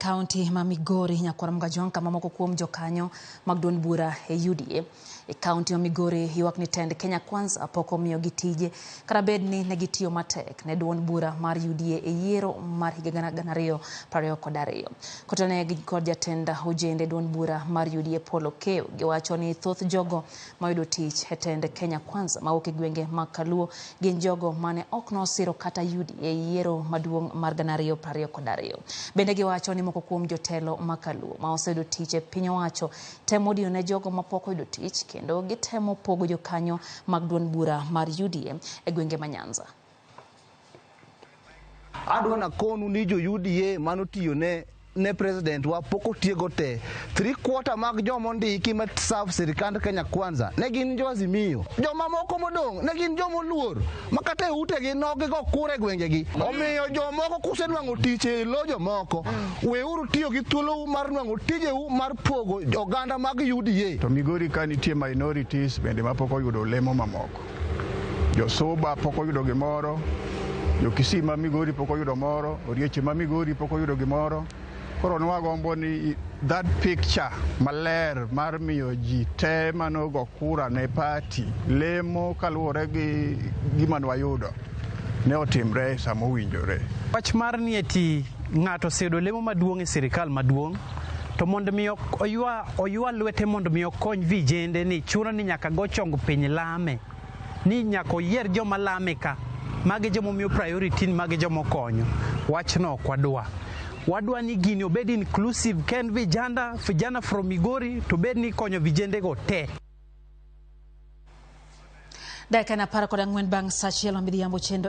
Kaunti ma Migori nyakwara mgajon kama moko kuom jokanyo mag duond bura UDA e kaunti ma Migori ywak ni tend Kenya Kwanza pok omiyo gi tije kata bed ni ne gitiyo matek ne duond bura mar UDA e yiero mar higa 2022. Kotone gi kod jatenda ojende duond bura mar UDA Polo Keo giwacho ni thoth jogo mayudo tich e tend Kenya Kwanza ma ok gwenge ma Kaluo gin jogo mane ok no osiro kata UDA e yiero maduong' mar 2022. Bende giwacho ni moko kuom jotelo ma Kaluo ma oseyudo tich e piny owacho temo dio ne jogo mapok oyudo tich kendo gitemo pogo jokanyo mag duond bura mar UDA e gwenge ma Nyanza. Adwana konu ni Jo-UDA manotiyo ne president wa poko tiego te 3/4 mag jomo ndiki ma serve sirkand Kenya Kwanza ne gin jo Azimio, joma moko modong ne gin jomo luor makate ute gi nogi go kure gwenge gi. Omiyo jomoko kusenwango tich e lojo moko weuru tiyo gi thuolo mar nwango tije mar pogo oganda mag UDA. To Migori ka nitie minorities bende mapoko oyudo lemo mamoko. Jo Soba poko oyudo gimoro, jo Kisii ma Migori poko oyudo moro, Orieche ma Migori poko oyudo gimoro. Koro nwagombo ni that picture maler mar miyo ji te manogo kura ne party lemo kaluwore gi gima nwayudo ne otimre sama owinjore. Wach mar ni eti ng'ato oseyudo lemo maduong' e sirkal maduong' to mondo mi oywa lwete mondo mi okony vijende ni chuno ni nyaka go chong piny lame ni nyaka oyier joma lame ka magi jomo miyo priority magi jomo konyo. Wachno kwadwa ni gini obed inclusive ken vijana from Migori to bed ni konyo vijende go te. Dakika na para kod ang'wen bang' saa achiel midhiambo chendo